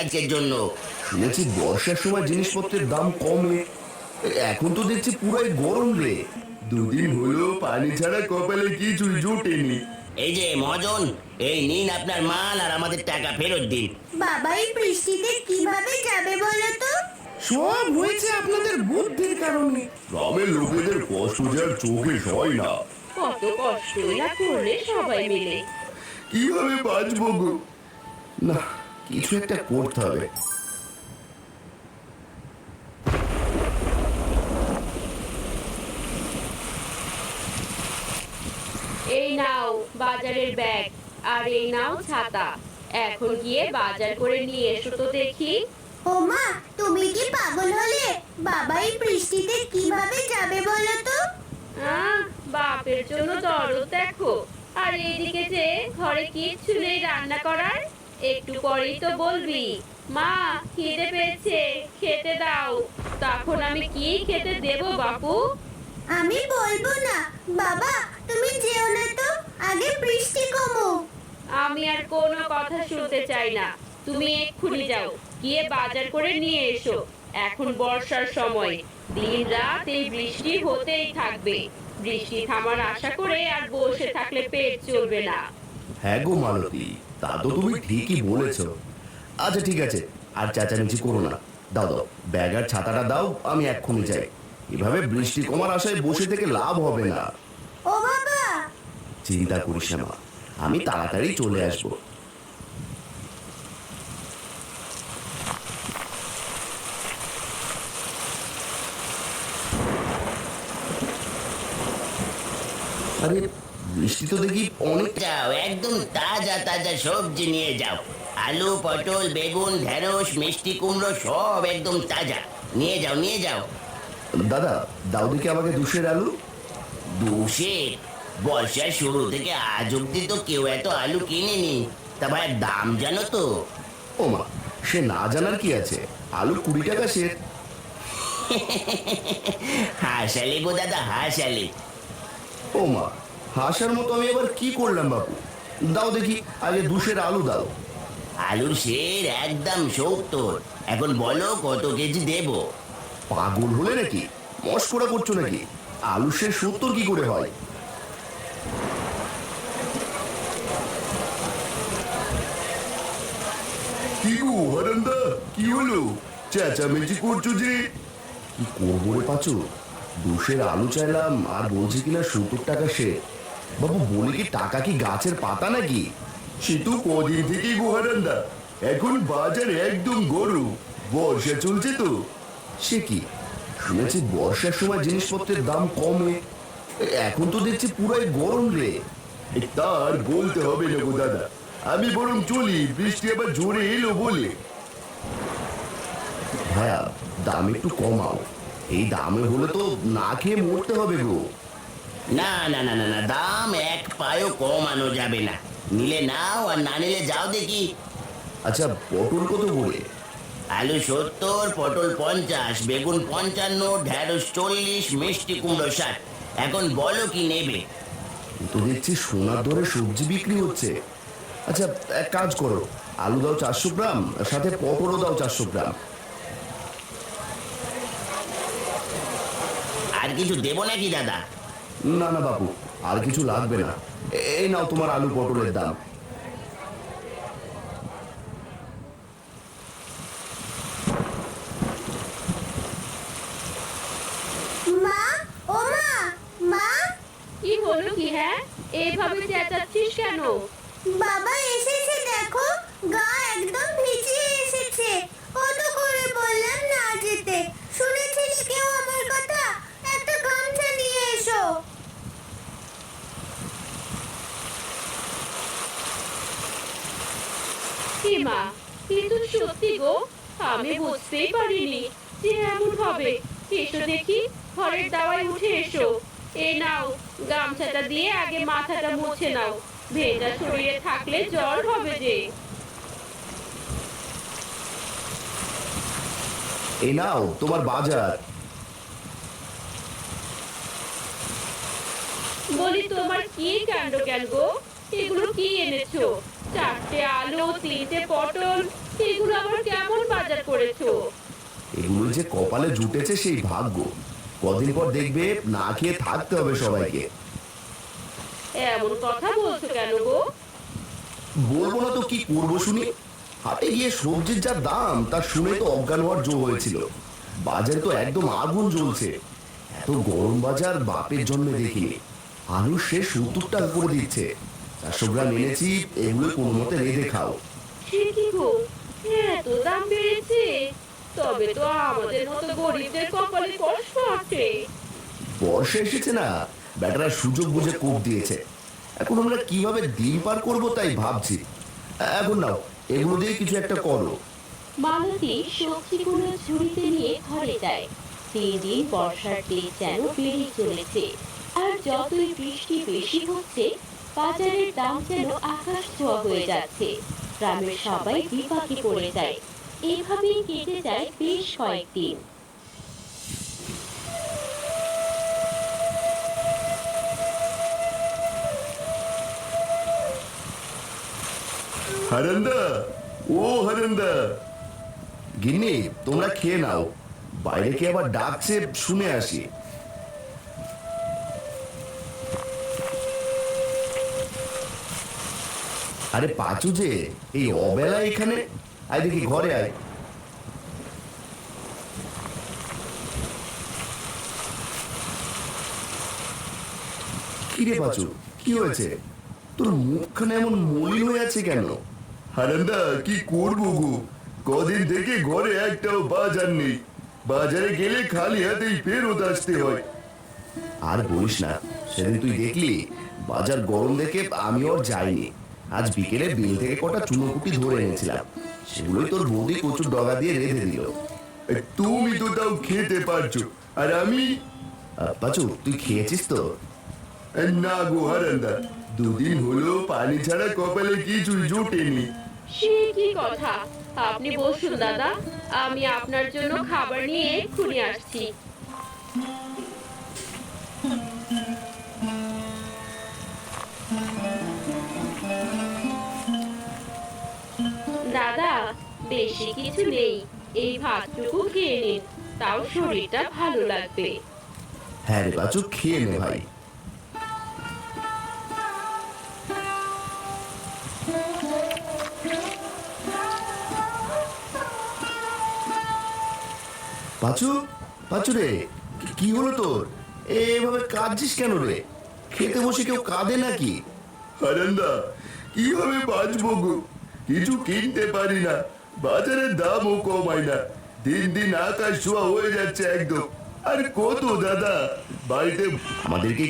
আজকের জন্য। শুনেছি বর্ষার সময় জিনিসপত্রের দাম কমে, এখন তো দেখছি পুরাই গরম রে। দুদিন হলো পানি ছাড়া কপালে কিছুই জোটেনি। এই যে মহাজন, এই নিন আপনার মাল আর আমাদের টাকা ফেরত দিন। বাবা এই বৃষ্টিতে কিভাবে যাবে বলো তো? সব হয়েছে আপনাদের বুদ্ধির কারণে। গ্রামের লোকেদের কষ্ট যে আর চোখে সয় না। কত কষ্ট না করলে সবাই মিলে। কিভাবে বাঁচবো গো? না, কিছু একটা করতে হবে। এই নাও বাজারের ব্যাগ, আর এই নাও ছাতা। এখন গিয়ে বাজার করে নিয়ে এসো তো দেখি। ও মা, তুমি কি পাগল হলে? বাবা এই বৃষ্টিতে কিভাবে যাবে বলো তো? বাপের জন্য দরদ দেখো। আর এইদিকে যে ঘরে কিচ্ছু নেই রান্না করার। একটু পরেই তো বলবি, মা খিদে পেয়েছে, খেতে দাও। তখন আমি কি খেতে দেব বাপু? আমি বলবো না। বাবা তুমি যেও না তো, আগে বৃষ্টি কমুক। আমি আর কোনো কথা শুনতে চাই না। তুমি এক্ষুনি যাও, গিয়ে বাজার করে নিয়ে এসো। এখন বর্ষার সময়, দিন রাত এই বৃষ্টি হতেই থাকবে। বৃষ্টি থামার আশা করে আর বসে থাকলে পেট চলবে না। হ্যাঁ গো মালতী, তা তো তুমি ঠিকই বলেছো। আচ্ছা ঠিক আছে, আর চেঁচামেচি করো না। দাও দাও, ব্যাগ আর ছাতাটা দাও, আমি এক্ষুনি যাই। এভাবে বৃষ্টি কমার আশায় বসে থেকে লাভ হবে না। ও বাবা, চিন্তা করিস না মা, আমি তাড়াতাড়ি চলে আসবো। আরে বৃষ্টি তো দেখি অনেক। যাও, একদম তাজা তাজা সবজি নিয়ে যাও। আলু, পটল, বেগুন, ঢেঁড়স, মিষ্টি কুমড়ো সব একদম তাজা। নিয়ে যাও, নিয়ে যাও। দাদা, দাও দেখি আমাকে 200 আলু। 200? বর্ষার শুরু থেকে আজ অব্দি তো কেউ এত আলু কিনেনি। তা ভাই দাম জানো তো? ও মা, সে না জানার কি আছে, আলু 20 টাকা সে। হাসালে গো দাদা, হাসালে। ও মা, হাসার মতো আমি এবার কি করলাম বাবু? দাও দেখি আগে 200 আলু দাও। আলুর শের একদম 70। এখন বলো কত কেজি দেব? পাগল হলে নাকি? মস্করা করছো নাকি? আলু সে 70 কি করে হয়? কি গো হারান্দা, কি হলো? চেঁচামেচি করছো যে? কি করবো রে পাচু, 200 আলু চাইলাম আর বলছি কিনা 70 টাকা সে। বাবু বলি কি, টাকা কি গাছের পাতা নাকি? সে তো কদিন থেকেই গো হারান্দা, এখন বাজার একদম গরম। বর্ষা চলছে তো। সে কি, শুনেছি বর্ষার সময় জিনিসপত্রের দাম কমে, এখন তো দেখছি পুরাই গরম রে। তার বলতে হবে না গো দাদা, আমি বরং চলি, বৃষ্টি আবার জোরে এলো বলে। ভাইয়া, দাম একটু কমাও। এই দামে হলে তো না খেয়ে মরতে হবে গো। না না না না না, দাম এক পায়ও কমানো যাবে না। নিলে নাও, আর না নিলে যাও দেখি। আচ্ছা, পটল কত করে? আলু 70, পটল 50, বেগুন 55, ঢেঁড়স 40, মিষ্টি কুমড়ো 60। এখন বলো কি নেবে? তো দেখছি সোনার দরে সবজি বিক্রি হচ্ছে। আচ্ছা এক কাজ করো, আলু দাও 400 গ্রাম, সাথে পটলও দাও 400 গ্রাম। আর কিছু দেবো নাকি দাদা? না না বাবু, আর কিছু লাগবে না। এই নাও তোমার আলু পটলের দাম। মা, ও মা, মা। কি হলো কি? হ্যাঁ, এইভাবে চেঁচাচ্ছিস কেন? বাবা এসেছে দেখো, গা একদম ভিজিয়ে এসেছে। কত করে বললাম না যেতে, শুনেছিস কেউ আমার কথা? একটা গামছা নিয়ে এসো। কি মা, কিন্তু সত্যি গো, আমি বুঝতেই পারিনি যে এমন হবে। এসো দেখি, ঘরের দাওয়ায় উঠে এসো। এই নাও, গামছাটা দিয়ে আগে মাথাটা মুছে নাও। ভেজা শরীরে থাকলে জ্বর হবে যে। এই নাও তোমার বাজার। বলি তোমার কি কাণ্ড কেন গো? এগুলো কি এনেছো? 4টে আলু, 3টে পটল, এগুলো আবার কেমন বাজার করেছো? এগুলো যে কপালে জুটেছে সেই ভাগ্য। কদিন পর দেখবে না খেয়ে থাকতে হবে সবাইকে। এমন কথা বলছো কেন গো? বলবো না তো কি করবো শুনি। হাটে গিয়ে সবজির যা দাম তা শুনে তো অজ্ঞান হওয়ার জো হয়েছিল। বাজারে তো একদম আগুন জ্বলছে। এত গরম বাজার বাপের জন্মে দেখিনি। আলু সে 70 টাকা করে দিচ্ছে। 400 গ্রাম এনেছি, এগুলো কোনো মতে রেঁধে খাও। সে কি গো, এত দাম বেড়েছে? তবে তো আমাদের মতো গরিবদের কপালে কষ্ট আছে। বর্ষা এসেছে না, ব্যাটারা সুযোগ বুঝে কোপ দিয়েছে। এখন আমরা কিভাবে দিন পার করবো তাই ভাবছি। এখন নাও, এগুলো দিয়ে কিছু একটা করো। মালতী সবজিগুলো ঝুড়িতে নিয়ে ঘরে যায়। দিন দিন বর্ষার তেজ যেন বেড়েই চলেছে। আর যতই বৃষ্টি বেশি হচ্ছে, বাজারের দাম যেন আকাশ ছোঁয়া হয়ে যাচ্ছে। গ্রামের সবাই বিপাকে পড়ে যায়। এভাবেই কেটে যায় বেশ কয়েকদিন। হারান্দা, ও হারান্দা। গিন্নি, তোমরা খেয়ে নাও। বাইরে কে আবার ডাকছে শুনে আসি। আরে পাঁচু যে এই অবেলা এখানে, আয় দেখি ঘরে আয়। কিরে পাঁচু, কি হয়েছে? তোর মুখখানে এমন মলিন হয়ে আছে কেন? হারান্দা, কি করবো গো? কদিন থেকে ঘরে একটাও বাজার নেই। বাজারে গেলে খালি হাতেই ফেরত আসতে হয়। আর বলিস না, সেদিন তুই দেখলি বাজার গরম দেখে আমি ওর যাইনি। আজ বিকেলে বিল থেকে কটা চুনোপুটি ধরে এনেছিলাম, সেগুলোই তোর বৌদি কচুর ডগা দিয়ে রেঁধে দিল। তুমি তো তাও খেতে পারছো, আর আমি পাচু, তুই খেয়েছিস তো? না গো হারান্দা, দুদিন হলো পানি ছাড়া কপালে কিছুই জোটেনি। সে কি কথা? আপনি বসুন দাদা, আমি আপনার জন্য খাবার নিয়ে এক্ষুনি আসছি। দাদা, বেশি কিছু নেই, এই ভাতটুকু খেয়ে নিন, তাও শরীরটা ভালো লাগবে। হ্যাঁ রে পাচু, খেয়ে নে ভাই। পাচু, পাচু রে, কি হলো তোর? এভাবে কাঁদছিস কেন রে? খেতে বসে কেউ কাঁদে নাকি? হারান্দা, কিভাবে বাঁচবো গো? কিছু কিনতে পারি না, বাজারের দামও কমায় না। দিন দিন আকাশ ছোঁয়া হয়ে যাচ্ছে একদম। আর কত দাদা, বাড়িতে আমাদেরকে